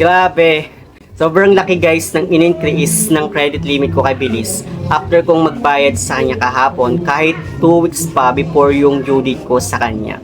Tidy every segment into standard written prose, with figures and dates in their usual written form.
Grabe. Sobrang laki guys ng in-increase ng credit limit ko kay Bilis after kong magbayad sa kanya kahapon kahit 2 weeks pa before yung due date ko sa kanya.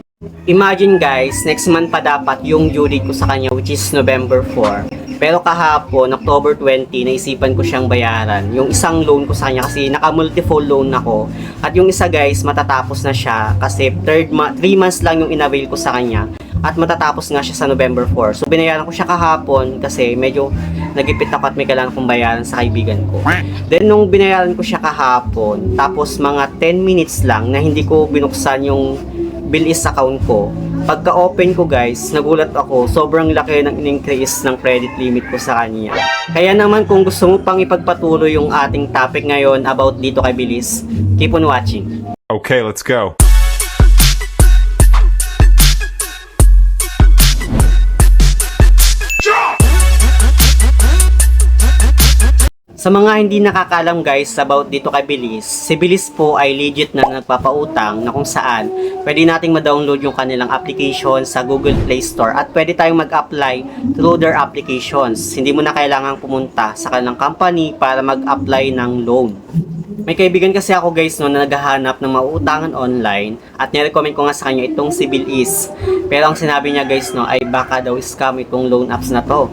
Imagine guys, next month pa dapat yung due date ko sa kanya which is November 4. Pero kahapon, October 20, naisipan ko siyang bayaran. Yung isang loan ko sa kanya kasi naka-multiple loan ako. At yung isa guys, matatapos na siya kasi 3 months lang yung in-avail ko sa kanya. At matatapos nga siya sa November 4. So binayaran ko siya kahapon kasi medyo nagipit ako at may kailangan kong bayaran sa kaibigan ko. Then nung binayaran ko siya kahapon, tapos mga 10 minutes lang na hindi ko binuksan yung bilis account ko. Pagka open ko guys, nagulat ako, sobrang laki ng in-increase ng credit limit ko sa kanya. Kaya naman kung gusto mo pang ipagpatuloy yung ating topic ngayon about dito kay Bilis, keep on watching. Okay, let's go. Sa mga hindi nakakaalam guys about dito kay Bilis, si Bilis po ay legit na nagpapautang na kung saan pwede nating ma-download yung kanilang application sa Google Play Store at pwede tayong mag-apply through their applications. Hindi mo na kailangang pumunta sa kanilang company para mag-apply ng loan. May kaibigan kasi ako guys no, na naghahanap ng mauutangan online at nirecommend ko nga sa kanya itong si Bilis. Pero ang sinabi niya guys no ay baka daw scam itong loan apps na to.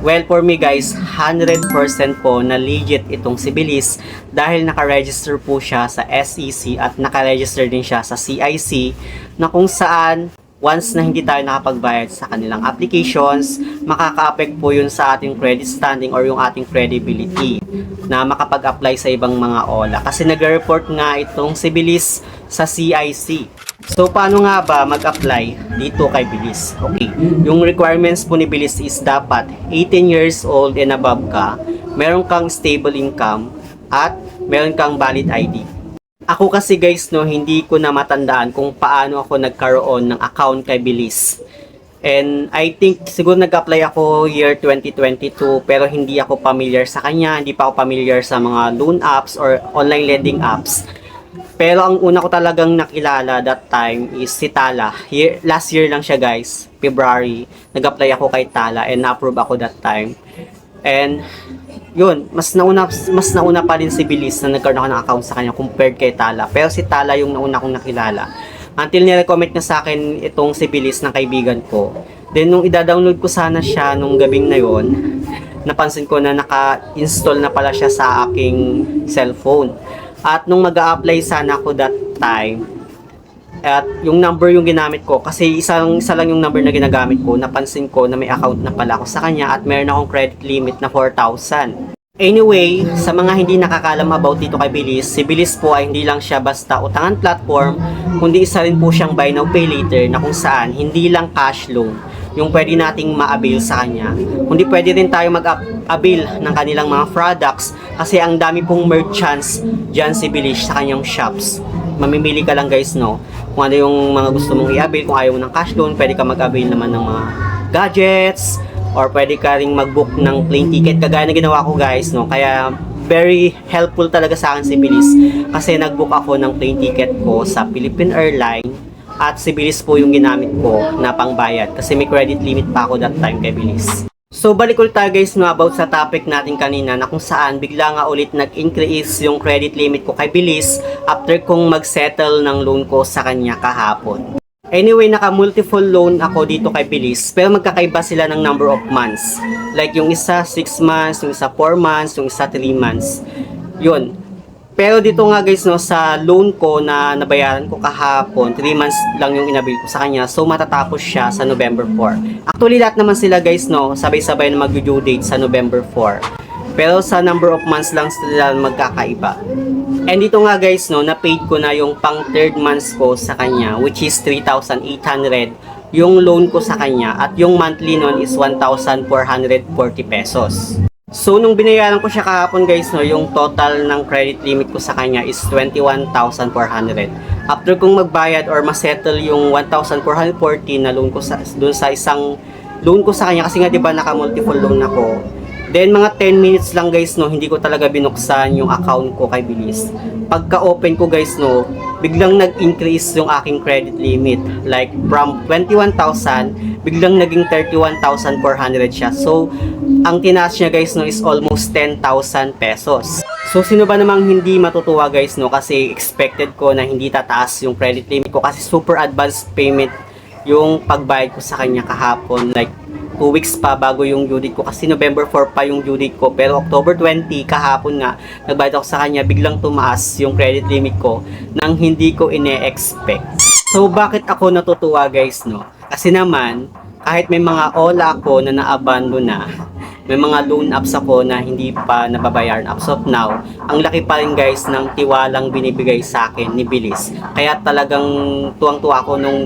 Well, for me guys, 100% po na legit itong si Bilis dahil naka-register po siya sa SEC at naka-register din siya sa CIC na kung saan once na hindi tayo nakapagbayad sa kanilang applications, makaka-affect po yun sa ating credit standing or yung ating credibility na makapag-apply sa ibang mga OLA. Kasi nag-report nga itong si Bilis sa CIC. So, paano nga ba mag-apply dito kay Bilis? Okay, yung requirements po ni Bilis is dapat 18 years old and above ka, meron kang stable income, at meron kang valid ID. Ako kasi guys, no, hindi ko na matandaan kung paano ako nagkaroon ng account kay Bilis. And I think siguro nag-apply ako year 2022 pero hindi ako familiar sa kanya, hindi pa ako familiar sa mga loan apps or online lending apps. Pero ang una ko talagang nakilala that time is si Tala. Last year lang siya guys, February. Nag-apply ako kay Tala and na-approve ako that time. And yun, mas nauna pa din si Bilis na nagkaroon ako ng account sa kanya compared kay Tala. Pero si Tala yung nauna kong nakilala. Until nirecommend na sa akin itong si Bilis ng kaibigan ko. Then nung ida-download ko sana siya nung gabing na yon, napansin ko na naka-install na pala siya sa aking cellphone. At nung mag-a-apply sana ako that time, at yung number yung ginamit ko, kasi isa lang yung number na ginagamit ko, napansin ko na may account na pala ako sa kanya at meron akong credit limit na 4,000. Anyway, sa mga hindi nakakalam about dito kay Bilis, si Bilis po ay hindi lang siya basta utangan platform, kundi isa rin po siyang buy now pay later na kung saan hindi lang cash loan yung pwede nating ma-avail sa kanya. Kundi pwede rin tayo mag-avail ng kanilang mga products kasi ang dami pong merchants dyan si Bilis sa kanyang shops. Mamimili ka lang guys no, kung ano yung mga gusto mong i-avail. Kung ayaw mo ng cash loan, pwede ka mag-avail naman ng mga gadgets or pwede ka ring mag-book ng plane ticket kagaya na ginawa ko guys no. Kaya very helpful talaga sa akin si Bilis kasi nag-book ako ng plane ticket ko sa Philippine Airlines. At si Bilis po yung ginamit ko na pangbayad kasi may credit limit pa ako that time kay Bilis. So balik ulit tayo guys no about sa topic natin kanina na kung saan bigla nga ulit nag-increase yung credit limit ko kay Bilis after kong mag-settle ng loan ko sa kanya kahapon. Anyway, naka-multiple loan ako dito kay Bilis pero magkakaiba sila ng number of months. Like yung isa 6 months, yung isa 4 months, yung isa 3 months. Yun. Pero dito nga guys no, sa loan ko na nabayaran ko kahapon, 3 months lang yung inabil ko sa kanya. So matatapos siya sa November 4. Actually lahat naman sila guys no, sabay-sabay na mag-due date sa November 4. Pero sa number of months lang sila magkakaiba. And dito nga guys no, na-paid ko na yung pang 3rd months ko sa kanya which is 3,800 yung loan ko sa kanya at yung monthly nun is 1,440 pesos. So, nung binayaran ko siya kahapon guys, no, yung total ng credit limit ko sa kanya is 21,400. After kong magbayad or masettle yung 1,440 na loan ko dun sa isang loan ko sa kanya, kasi nga diba naka-multiple loan ako. Then, mga 10 minutes lang guys, no, hindi ko talaga binuksan yung account ko kay Bilis. Pagka-open ko guys, no, biglang nag-increase yung aking credit limit. Like from 21,000, biglang naging 31,400 siya. So, ang tinaas niya guys no is almost 10,000 pesos. So, sino ba namang hindi matutuwa guys no? Kasi expected ko na hindi tataas yung credit limit ko kasi super advanced payment yung pagbayad ko sa kanya kahapon. Like, 2 weeks pa bago yung due date ko kasi November 4 pa yung due date ko, pero October 20 kahapon nga nagbayad ako sa kanya, biglang tumaas yung credit limit ko nang hindi ko ine-expect. So bakit ako natutuwa guys no? Kasi naman kahit may mga ola ako na naabandon na, may mga loan apps ako na hindi pa nababayaran as of now, ang laki pa rin guys ng tiwalang binibigay sa akin ni Bilis. Kaya talagang tuwang-tuwa ako nung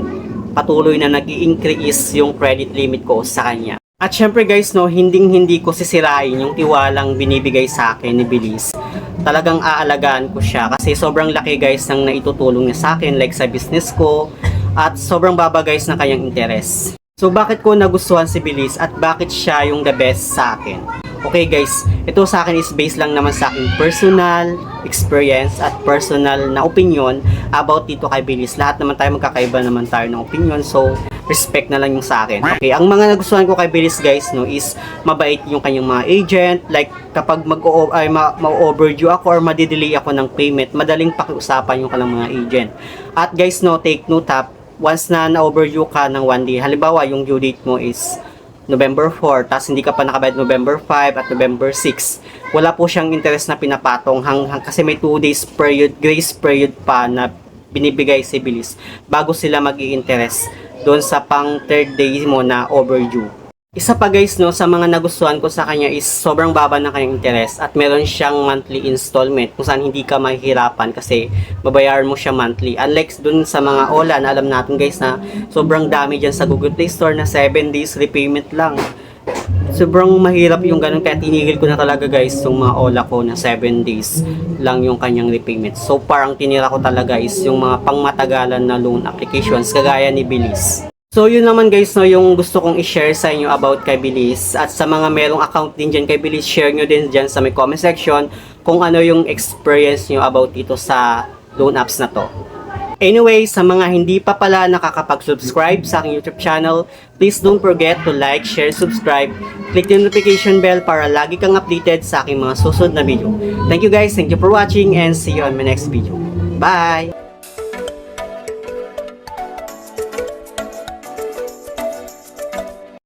patuloy na nag-i-increase yung credit limit ko sa kanya. At syempre guys, no, hindi ko sisirain yung tiwalang binibigay sa akin ni Bilis. Talagang aalagaan ko siya kasi sobrang laki guys ng naitutulong niya sa akin like sa business ko at sobrang baba guys ng kanyang interes. So bakit ko nagustuhan si Bilis at bakit siya yung the best sa akin? Okay guys, ito sa akin is based lang naman sa aking personal experience at personal na opinion about dito kay Bilis. Lahat naman tayo magkakaiba naman tayo ng opinion, so respect na lang yung sa akin. Okay, ang mga nagustuhan ko kay Bilis guys no is mabait yung kanyang mga agent. Like kapag ma-overdue ako or madidelay ako ng payment, madaling pakiusapan yung kanilang mga agent. At guys no, take note ha, once na na-overdue ka ng 1 day, halimbawa yung due date mo is November 4, tapos hindi ka pa nakabayad November 5 at November 6, wala po siyang interest na pinapatong kasi may 2 days period, grace period pa na binibigay si Bilis bago sila mag-i-interest doon sa pang 3rd day mo na overdue. Isa pa guys no, sa mga nagustuhan ko sa kanya is sobrang baba ng kanyang interest at meron siyang monthly installment kung saan hindi ka mahihirapan kasi babayaran mo siya monthly. Unlike dun sa mga OLA na alam natin guys na sobrang dami dyan sa Google Play Store na 7 days repayment lang. Sobrang mahirap yung ganun kaya tinigil ko na talaga guys yung mga OLA ko na 7 days lang yung kanyang repayment. So parang tinira ko talaga is yung mga pangmatagalan na loan applications kagaya ni Bilis. So yun naman guys no, yung gusto kong i-share sa inyo about kay Bilis. At sa mga merong account din dyan kay Bilis, share nyo din dyan sa may comment section kung ano yung experience nyo about dito sa loan apps na to. Anyway, sa mga hindi pa pala nakakapag-subscribe sa aking YouTube channel, please don't forget to like, share, subscribe, click the notification bell para lagi kang updated sa aking mga susunod na video. Thank you guys, thank you for watching, and see you on my next video. Bye!